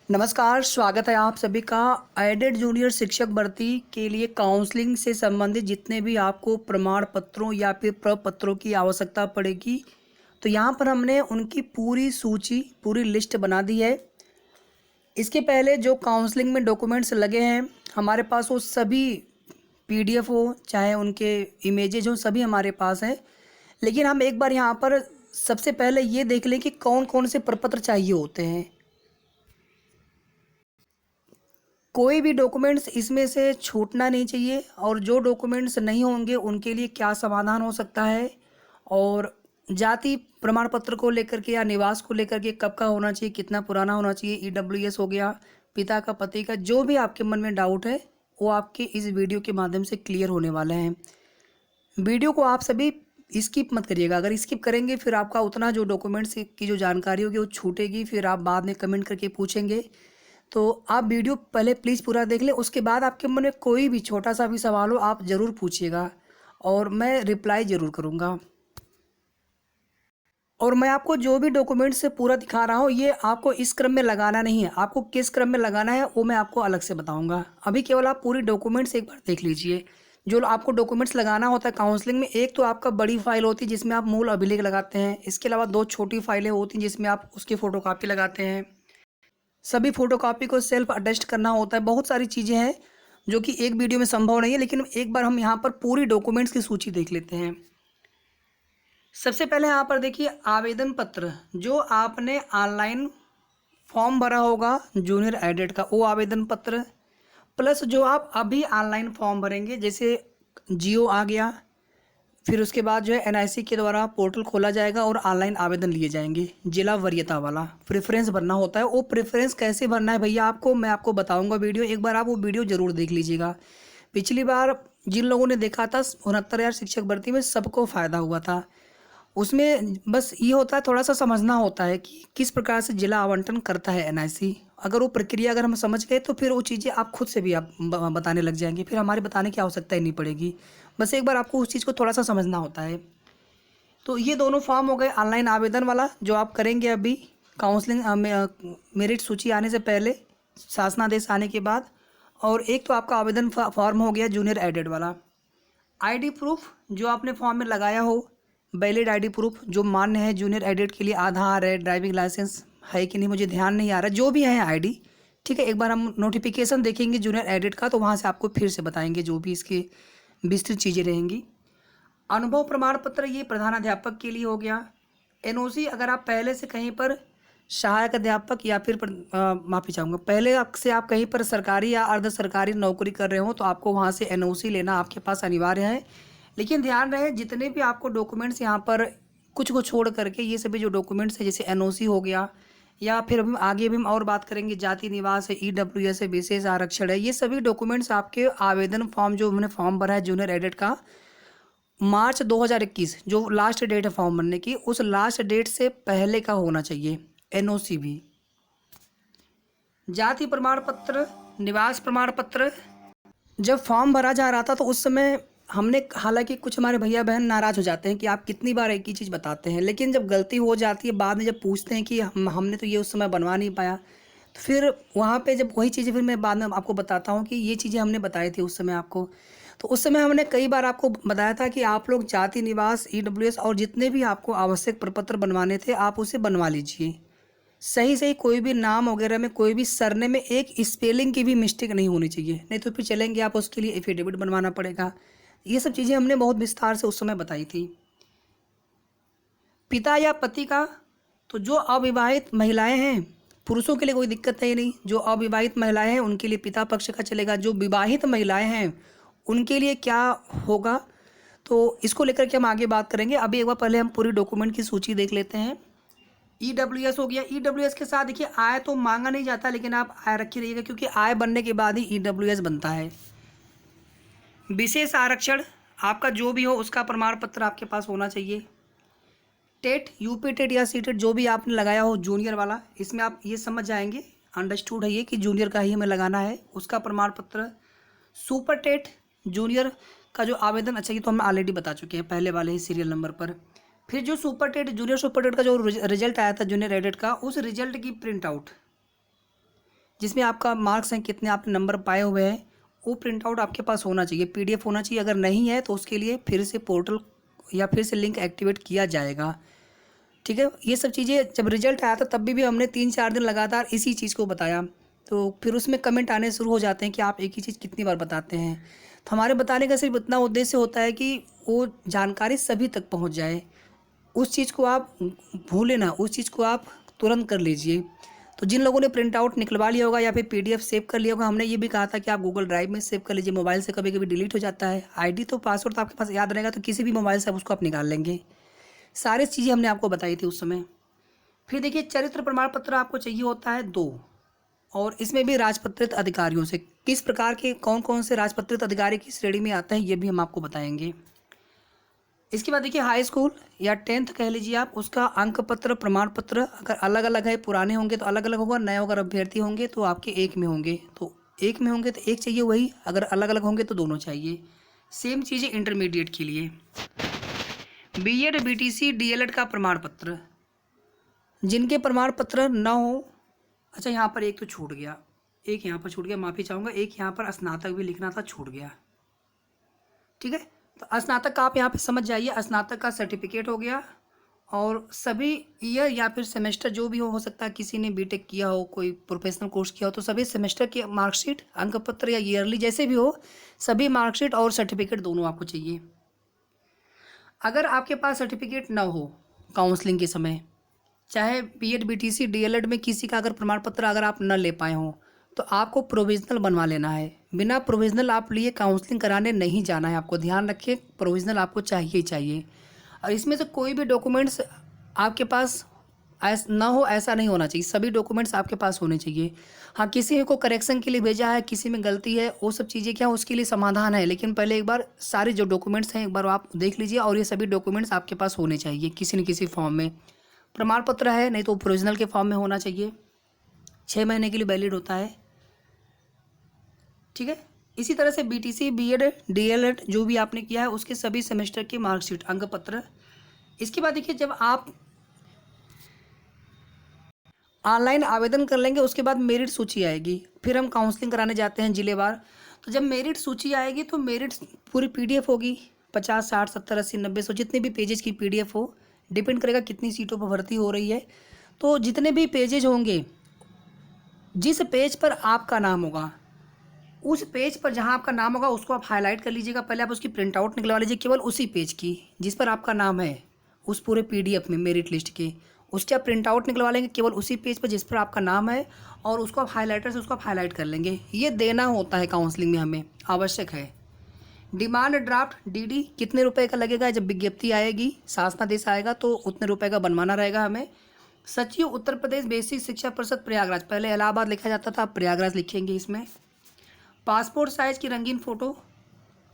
नमस्कार, स्वागत है आप सभी का। एडेड जूनियर शिक्षक भर्ती के लिए काउंसलिंग से संबंधित जितने भी आपको प्रमाण पत्रों या फिर प्रपत्रों की आवश्यकता पड़ेगी, तो यहाँ पर हमने उनकी पूरी सूची, पूरी लिस्ट बना दी है। इसके पहले जो काउंसलिंग में डॉक्यूमेंट्स लगे हैं हमारे पास, वो सभी पीडीएफ हो चाहे उनके इमेजेज हो, सभी हमारे पास हैं। लेकिन हम एक बार यहाँ पर सबसे पहले ये देख लें कि कौन कौन से प्रपत्र चाहिए होते हैं। कोई भी डॉक्यूमेंट्स इसमें से छूटना नहीं चाहिए, और जो डॉक्यूमेंट्स नहीं होंगे उनके लिए क्या समाधान हो सकता है, और जाति प्रमाण पत्र को लेकर के या निवास को लेकर के कब का होना चाहिए, कितना पुराना होना चाहिए, ईडब्ल्यूएस हो गया, पिता का पति का, जो भी आपके मन में डाउट है वो आपके इस वीडियो के माध्यम से क्लियर होने वाले हैं। वीडियो को आप सभी स्किप मत करिएगा। अगर स्किप करेंगे फिर आपका उतना जो डॉक्यूमेंट्स की जो जानकारी होगी वो छूटेगी, फिर आप बाद में कमेंट करके पूछेंगे। तो आप वीडियो पहले प्लीज़ पूरा देख लें, उसके बाद आपके मन में कोई भी छोटा सा भी सवाल हो आप ज़रूर पूछिएगा और मैं रिप्लाई ज़रूर करूँगा। और मैं आपको जो भी डॉक्यूमेंट्स से पूरा दिखा रहा हूँ ये आपको इस क्रम में लगाना नहीं है, आपको किस क्रम में लगाना है वो मैं आपको अलग से बताऊँगा। अभी केवल आप पूरी डॉक्यूमेंट्स एक बार देख लीजिए। जो आपको डॉक्यूमेंट्स लगाना होता है काउंसलिंग में, एक तो आपका बड़ी फाइल होती है जिसमें आप मूल अभिलेख लगाते हैं। इसके अलावा दो छोटी फाइलें होती हैं जिसमें आप उसकी फ़ोटोकॉपी लगाते हैं। सभी फोटोकॉपी को सेल्फ अटेस्ट करना होता है। बहुत सारी चीज़ें हैं जो कि एक वीडियो में संभव नहीं है, लेकिन एक बार हम यहाँ पर पूरी डॉक्यूमेंट्स की सूची देख लेते हैं। सबसे पहले यहाँ पर देखिए आवेदन पत्र, जो आपने ऑनलाइन फॉर्म भरा होगा जूनियर एडेड का, वो आवेदन पत्र, प्लस जो आप अभी ऑनलाइन फॉर्म भरेंगे, जैसे जियो आ गया, फिर उसके बाद जो है एनआईसी के द्वारा पोर्टल खोला जाएगा और ऑनलाइन आवेदन लिए जाएंगे। जिला वरीयता वाला प्रेफरेंस भरना होता है। वो प्रेफरेंस कैसे भरना है भैया आपको मैं आपको बताऊंगा वीडियो, एक बार आप वो वीडियो ज़रूर देख लीजिएगा। पिछली बार जिन लोगों ने देखा था 69,000 शिक्षक भर्ती में सबको फ़ायदा हुआ था। उसमें बस ये होता है, थोड़ा सा समझना होता है कि किस प्रकार से जिला आवंटन करता है एनआईसी। अगर वो प्रक्रिया अगर हम समझ गए तो फिर वो चीज़ें आप खुद से भी आप बताने लग जाएंगे, फिर हमारे बताने की आवश्यकता ही नहीं पड़ेगी। बस एक बार आपको उस चीज़ को थोड़ा सा समझना होता है। तो ये दोनों फॉर्म हो गए, ऑनलाइन आवेदन वाला जो आप करेंगे अभी काउंसलिंग मेरिट सूची आने से पहले, शासनादेश आने के बाद। और एक तो आपका आवेदन फॉर्म हो गया जूनियर एडेड वाला। आईडी प्रूफ जो आपने फॉर्म में लगाया हो, वैलिड आईडी प्रूफ जो मान्य है जूनियर एडेड के लिए, आधार है, ड्राइविंग लाइसेंस है कि नहीं मुझे ध्यान नहीं आ रहा, जो भी है आईडी, ठीक है। एक बार हम नोटिफिकेशन देखेंगे जूनियर एडेड का तो वहाँ से आपको फिर से बताएंगे जो भी इसकी विस्तृत चीज़ें रहेंगी। अनुभव प्रमाण पत्र ये प्रधानाध्यापक के लिए हो गया। एनओसी अगर आप पहले से कहीं पर सहायक अध्यापक या फिर माफ़ी चाहूँगा, पहले से आप कहीं पर सरकारी या अर्ध सरकारी नौकरी कर रहे हो तो आपको वहाँ से एनओसी लेना आपके पास अनिवार्य है। लेकिन ध्यान रहे जितने भी आपको डॉक्यूमेंट्स यहाँ पर कुछ को छोड़ करके ये सभी जो डॉक्यूमेंट्स है, जैसे एनओसी हो गया, या फिर हम आगे भी हम और बात करेंगे, जाति निवास है, ईडब्ल्यूएस है, विशेष आरक्षण है, ये सभी डॉक्यूमेंट्स आपके आवेदन फॉर्म जो हमने फॉर्म भरा है जूनियर एडेड का मार्च 2021 जो लास्ट डेट है फॉर्म भरने की, उस लास्ट डेट से पहले का होना चाहिए एनओसी भी। जाति प्रमाण पत्र, निवास प्रमाण पत्र, जब फॉर्म भरा जा रहा था तो उस समय हमने, हालांकि कुछ हमारे भैया बहन नाराज़ हो जाते हैं कि आप कितनी बार एक ही चीज़ बताते हैं, लेकिन जब गलती हो जाती है बाद में जब पूछते हैं कि हमने तो ये उस समय बनवा नहीं पाया, तो फिर वहाँ पे जब वही चीज़ें फिर मैं बाद में आपको बताता हूँ कि ये चीज़ें हमने बताई थी उस समय आपको। तो उस समय हमने कई बार आपको बताया था कि आप लोग जाति निवास, ईडब्ल्यूएस और जितने भी आपको आवश्यक प्रपत्र बनवाने थे आप उसे बनवा लीजिए। सही सही कोई भी नाम वगैरह में, कोई भी सरने में एक स्पेलिंग की भी मिस्टेक नहीं होनी चाहिए, नहीं तो फिर चलेंगे आप उसके लिए एफिडेविट बनवाना पड़ेगा। ये सब चीज़ें हमने बहुत विस्तार से उस समय बताई थी। पिता या पति का, तो जो अविवाहित महिलाएं हैं, पुरुषों के लिए कोई दिक्कत है नहीं, जो अविवाहित महिलाएं हैं उनके लिए पिता पक्ष का चलेगा। जो विवाहित महिलाएं हैं उनके लिए क्या होगा, तो इसको लेकर के हम आगे बात करेंगे। अभी एक बार पहले हम पूरी डॉक्यूमेंट की सूची देख लेते हैं। ईडब्ल्यूएस हो गया। ईडब्ल्यूएस के साथ देखिए आय तो मांगा नहीं जाता, लेकिन आप आय रखी रहिएगा क्योंकि आय बनने के बाद ही ईडब्ल्यूएस बनता है। विशेष आरक्षण आपका जो भी हो उसका प्रमाण पत्र आपके पास होना चाहिए। टेट, यूपी टेट या सी टेट जो भी आपने लगाया हो जूनियर वाला, इसमें आप ये समझ जाएंगे, अंडरस्टूड है ये कि जूनियर का ही हमें लगाना है, उसका प्रमाण पत्र। सुपर टेट जूनियर का जो आवेदन, अच्छा ये तो हम ऑलरेडी बता चुके हैं पहले वाले ही सीरियल नंबर पर। फिर जो super TET, junior super TET का जो रिजल्ट आया था जूनियर एडेड का, उस रिजल्ट की प्रिंट आउट, जिसमें आपका मार्क्स हैं, कितने आपने नंबर पाए हुए हैं, वो प्रिंट आउट आपके पास होना चाहिए, PDF होना चाहिए। अगर नहीं है तो उसके लिए फिर से पोर्टल या फिर से लिंक एक्टिवेट किया जाएगा, ठीक है। ये सब चीज़ें जब रिजल्ट आया था तब भी हमने 3-4 दिन लगातार इसी चीज़ को बताया, तो फिर उसमें कमेंट आने शुरू हो जाते हैं कि आप एक ही चीज़ कितनी बार बताते हैं। तो हमारे बताने का सिर्फ इतना उद्देश्य होता है कि वो जानकारी सभी तक पहुंच जाए, उस चीज़ को आप भूलें ना, उस चीज़ को आप तुरंत कर लीजिए। तो जिन लोगों ने प्रिंट आउट निकलवा लिया होगा या फिर PDF सेव कर लिया होगा, हमने ये भी कहा था कि आप गूगल ड्राइव में सेव कर लीजिए, मोबाइल से कभी कभी डिलीट हो जाता है। ID तो पासवर्ड तो आपके पास याद रहेगा, तो किसी भी मोबाइल से आप उसको आप निकाल लेंगे। सारी चीज़ें हमने आपको बताई थी उस समय। फिर देखिए, चरित्र प्रमाण पत्र आपको चाहिए होता है 2, और इसमें भी राजपत्रित अधिकारियों से, किस प्रकार के कौन कौन से राजपत्रित अधिकारी की श्रेणी में आते हैं ये भी हम आपको बताएंगे। इसके बाद देखिए, हाई स्कूल या 10th कह लीजिए आप, उसका अंक पत्र प्रमाण पत्र अगर अलग अलग है, पुराने होंगे तो अलग अलग होगा, नए अगर अभ्यर्थी होंगे तो आपके एक में होंगे, तो एक में होंगे तो एक चाहिए वही, अगर अलग अलग होंगे तो दोनों चाहिए। सेम चीज़ें इंटरमीडिएट के लिए, BEd BTC DLED का प्रमाण पत्र, जिनके प्रमाण पत्र ना हो, अच्छा यहाँ पर एक तो छूट गया, एक यहाँ पर छूट गया, माफ़ी चाहूँगा, एक यहाँ पर स्नातक भी लिखना था, छूट गया, ठीक है। तो स्नातक का आप यहाँ पे समझ जाइए, स्नातक का सर्टिफिकेट हो गया, और सभी ईयर या फिर सेमेस्टर जो भी हो सकता है, किसी ने बीटेक किया हो, कोई प्रोफेशनल कोर्स किया हो, तो सभी सेमेस्टर की मार्कशीट, अंक पत्र या ईयरली जैसे भी हो, सभी मार्कशीट और सर्टिफिकेट दोनों आपको चाहिए। अगर आपके पास सर्टिफिकेट ना हो काउंसलिंग के समय, चाहे BEd BTC DLED में किसी का अगर प्रमाण पत्र अगर आप न ले पाए हों, तो आपको प्रोविज़नल बनवा लेना है। बिना प्रोविज़नल आप लिए काउंसलिंग कराने नहीं जाना है, आपको ध्यान रखिए, प्रोविज़नल आपको चाहिए ही चाहिए। और इसमें से कोई भी डॉक्यूमेंट्स आपके पास ना हो ऐसा नहीं होना चाहिए, सभी डॉक्यूमेंट्स आपके पास होने चाहिए। हाँ, किसी को करेक्शन के लिए भेजा है, किसी में गलती है, वो सब चीज़ें क्या, उसके लिए समाधान है, लेकिन पहले एक बार सारे जो डॉक्यूमेंट्स हैं एक बार आप देख लीजिए, और ये सभी डॉक्यूमेंट्स आपके पास होने चाहिए किसी न किसी फॉर्म में। प्रमाण पत्र है नहीं तो प्रोविजनल के फॉर्म में होना चाहिए, 6 महीने के लिए वैलिड होता है, ठीक है। इसी तरह से BTC BEd DLED जो भी आपने किया है उसके सभी सेमेस्टर की मार्कशीट, अंक पत्र। इसके बाद देखिए, जब आप ऑनलाइन आवेदन कर लेंगे उसके बाद मेरिट सूची आएगी, फिर हम काउंसलिंग कराने जाते हैं जिलेवार। तो जब मेरिट सूची आएगी तो मेरिट पूरी PDF होगी, 50 60 70 80 90 100 जितने भी पेजेस की PDF हो, डिपेंड करेगा कितनी सीटों पर भर्ती हो रही है। तो जितने भी पेजेज होंगे, जिस पेज पर आपका नाम होगा, उस पेज पर जहां आपका नाम होगा उसको आप हाईलाइट कर लीजिएगा। पहले आप उसकी प्रिंट आउट निकलवा लीजिए, केवल उसी पेज की जिस पर आपका नाम है, उस पूरे PDF में मेरिट लिस्ट के, उसके आप प्रिंट आउट निकलवा लेंगे केवल उसी पेज पर जिस पर आपका नाम है, और उसको आप हाईलाइटर से उसको आप हाईलाइट कर लेंगे। ये देना होता है काउंसलिंग में, हमें आवश्यक है। डिमांड ड्राफ्ट DD कितने रुपए का लगेगा, जब विज्ञप्ति आएगी, शासनादेश आएगा तो उतने रुपए का बनवाना रहेगा हमें। सचिव उत्तर प्रदेश बेसिक शिक्षा परिषद प्रयागराज, पहले इलाहाबाद लिखा जाता था, आप प्रयागराज लिखेंगे इसमें। पासपोर्ट साइज़ की रंगीन फ़ोटो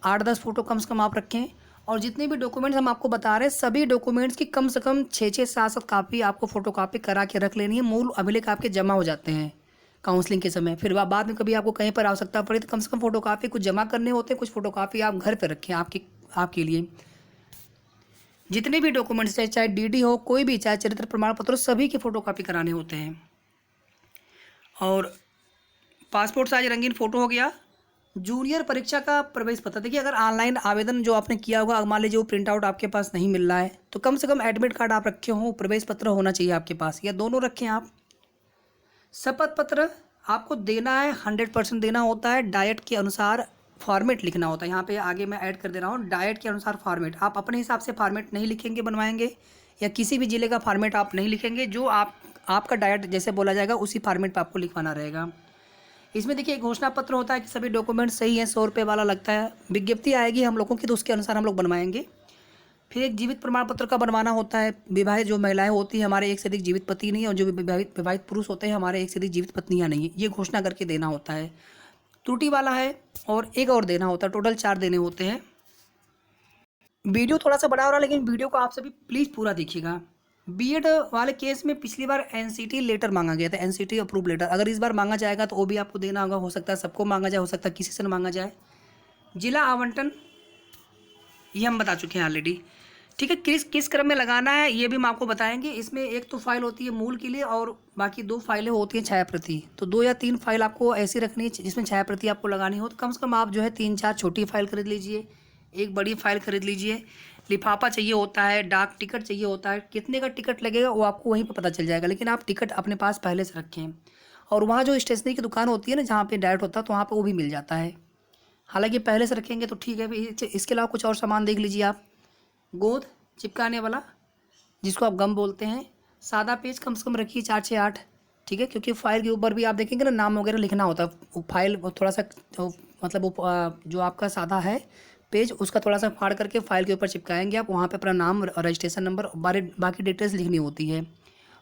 8-10 फ़ोटो कम से कम आप रखें, और जितने भी डॉक्यूमेंट्स हम आपको बता रहे हैं सभी डॉक्यूमेंट्स की कम से कम 6-6 7-7 कापी आपको फ़ोटो कापी करा के रख लेनी है। मूल अभिलेख आपके जमा हो जाते हैं काउंसलिंग के समय, फिर बाद में कभी आपको कहीं पर आवश्यकता पड़ी तो कम से कम फ़ोटो कापी कुछ जमा करने होते हैं, कुछ फ़ोटो कापी आप घर पर रखें आपके लिए। जितने भी डॉक्यूमेंट्स चाहे DD हो, कोई भी, चाहे चरित्र प्रमाण पत्र, सभी की फ़ोटो कापी कराने होते हैं। और पासपोर्ट साइज रंगीन फ़ोटो हो गया। जूनियर परीक्षा का प्रवेश पत्र, देखिए अगर ऑनलाइन आवेदन जो आपने किया होगा, मान लीजिए वो प्रिंट आउट आपके पास नहीं मिल रहा है, तो कम से कम एडमिट कार्ड आप रखे हों, प्रवेश पत्र होना चाहिए आपके पास, या दोनों रखें आप। शपथ पत्र आपको देना है, 100% देना होता है, डाइट के अनुसार फॉर्मेट लिखना होता है। यहाँ पे आगे मैं ऐड कर दे रहा हूँ, डाइट के अनुसार फॉर्मेट, आप अपने हिसाब से फॉर्मेट नहीं लिखेंगे बनवाएंगे, या किसी भी जिले का फॉर्मेट आप नहीं लिखेंगे, जो आपका डाइट जैसे बोला जाएगा उसी फॉर्मेट पर आपको लिखवाना रहेगा। इसमें देखिए एक घोषणा पत्र होता है कि सभी डॉक्यूमेंट सही हैं, 100 रुपये वाला लगता है। विज्ञप्ति आएगी हम लोगों की तो उसके अनुसार हम लोग बनवाएंगे। फिर एक जीवित प्रमाण पत्र का बनवाना होता है। विवाहित जो महिलाएं होती हैं, हमारे एक से अधिक जीवित पति नहीं है, और जो विवाहित पुरुष होते हैं, हमारे एक से अधिक जीवित पत्नियां नहीं है, ये घोषणा करके देना होता है। त्रुटि वाला है, और एक और देना होता है, टोटल 4 देने होते हैं। वीडियो थोड़ा सा बड़ा हो रहा है, लेकिन वीडियो को आप सभी प्लीज़ पूरा देखिएगा। BEd वाले केस में पिछली बार NCT लेटर मांगा गया था, NCT अप्रूव लेटर, अगर इस बार मांगा जाएगा तो वो भी आपको देना होगा, हो सकता है सबको मांगा जाए, हो सकता है किसी से न मांगा जाए। जिला आवंटन ये हम बता चुके हैं ऑलरेडी। ठीक है। किस किस क्रम में लगाना है ये भी हम आपको बताएंगे। इसमें एक तो फाइल होती है मूल के लिए और बाकी 2 फाइलें होती हैं छायाप्रति। तो 2 या 3 फाइल आपको ऐसी रखनी है जिसमें छायाप्रति आपको लगानी हो। तो कम से कम आप जो है 3-4 छोटी फाइल खरीद लीजिए, एक बड़ी फाइल खरीद लीजिए। लिफाफा चाहिए होता है, डाक टिकट चाहिए होता है। कितने का टिकट लगेगा वो आपको वहीं पर पता चल जाएगा, लेकिन आप टिकट अपने पास पहले से रखें। और वहाँ जो स्टेशनरी की दुकान होती है ना जहाँ पे डायरेक्ट होता है, तो वहाँ पे वो भी मिल जाता है। हालांकि पहले से रखेंगे तो ठीक है। इसके अलावा कुछ और सामान देख लीजिए आप। गोंद चिपकाने वाला जिसको आप गम बोलते हैं, सादा पेज कम से कम रखिए 4 से 8, ठीक है। क्योंकि फाइल के ऊपर भी आप देखेंगे ना नाम वगैरह लिखना होता है। वो फाइल वो थोड़ा सा मतलब वो जो आपका सादा है पेज उसका थोड़ा सा फाड़ करके फाइल के ऊपर चिपकाएंगे आप। वहाँ पे अपना नाम, रजिस्ट्रेशन नंबर, बाकी डिटेल्स लिखनी होती है।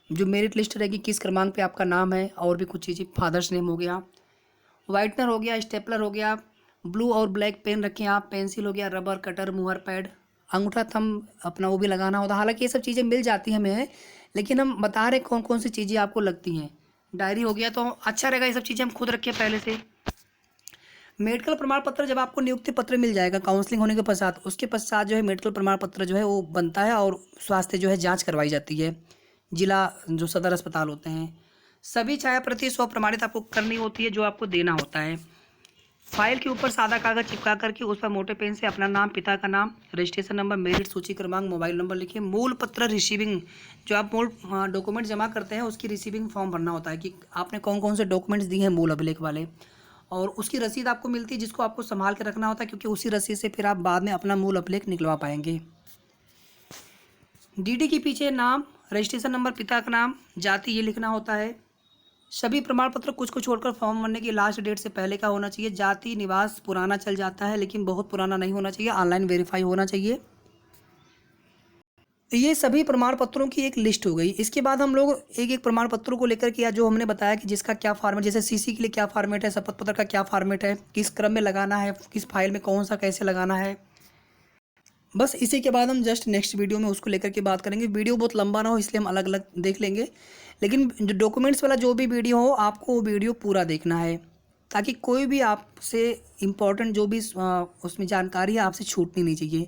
जो मेरिट लिस्ट रहेगी, किस क्रमांक पे आपका नाम है, और भी कुछ चीज़ें, फादर्स नेम हो गया, वाइटनर हो गया, स्टेपलर हो गया, ब्लू और ब्लैक पेन रखें आप, पेंसिल हो गया, रबर, कटर, मुहर, पैड, अंगूठा थंब अपना वो भी लगाना होता है। हालांकि ये सब चीज़ें मिल जाती हैं हमें, लेकिन हम बता रहे कौन कौन सी चीज़ें आपको लगती हैं। डायरी हो गया तो अच्छा रहेगा, ये सब चीज़ें हम खुद रखें पहले से। मेडिकल प्रमाण पत्र जब आपको नियुक्ति पत्र मिल जाएगा काउंसलिंग होने के पश्चात, उसके पश्चात जो है मेडिकल प्रमाण पत्र जो है वो बनता है और स्वास्थ्य जो है जाँच करवाई जाती है जिला जो सदर अस्पताल होते हैं। सभी छायाप्रति स्वप्रमाणित आपको करनी होती है जो आपको देना होता है। फाइल के ऊपर सादा कागज चिपका करके उस पर मोटे पेन से अपना नाम, पिता का नाम, रजिस्ट्रेशन नंबर, मेरिट सूची क्रमांक, मोबाइल नंबर लिखिए। मूल पत्र रिसीविंग जो आप मूल डॉक्यूमेंट जमा करते हैं उसकी रिसीविंग फॉर्म भरना होता है कि आपने कौन कौन से डॉक्यूमेंट्स दिए हैं मूल अभिलेख वाले, और उसकी रसीद आपको मिलती है जिसको आपको संभाल के रखना होता है, क्योंकि उसी रसीद से फिर आप बाद में अपना मूल अभिलेख निकलवा पाएंगे। डीडी के पीछे नाम, रजिस्ट्रेशन नंबर, पिता का नाम, जाति ये लिखना होता है। सभी प्रमाण पत्र कुछ को छोड़कर फॉर्म भरने की लास्ट डेट से पहले का होना चाहिए। जाति, निवास पुराना चल जाता है लेकिन बहुत पुराना नहीं होना चाहिए, ऑनलाइन वेरीफाई होना चाहिए। ये सभी प्रमाण पत्रों की एक लिस्ट हो गई। इसके बाद हम लोग एक एक प्रमाण पत्रों को लेकर के, या जो हमने बताया कि जिसका क्या फॉर्मेट, जैसे सीसी के लिए क्या फॉर्मेट है, शपथ पत्र का क्या फॉर्मेट है, किस क्रम में लगाना है, किस फाइल में कौन सा कैसे लगाना है, बस इसी के बाद हम जस्ट नेक्स्ट वीडियो में उसको लेकर के बात करेंगे। वीडियो बहुत लंबा ना हो इसलिए हम अलग अलग देख लेंगे, लेकिन जो डॉक्यूमेंट्स वाला जो भी वीडियो हो आपको वो वीडियो पूरा देखना है, ताकि कोई भी आपसे इम्पोर्टेंट जो भी उसमें जानकारी है आपसे छूटनी नहीं चाहिए।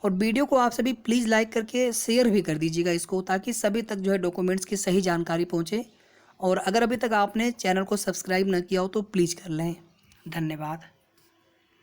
और वीडियो को आप सभी प्लीज़ लाइक करके शेयर भी कर दीजिएगा इसको, ताकि सभी तक जो है डॉक्यूमेंट्स की सही जानकारी पहुँचे। और अगर अभी तक आपने चैनल को सब्सक्राइब न किया हो तो प्लीज़ कर लें। धन्यवाद।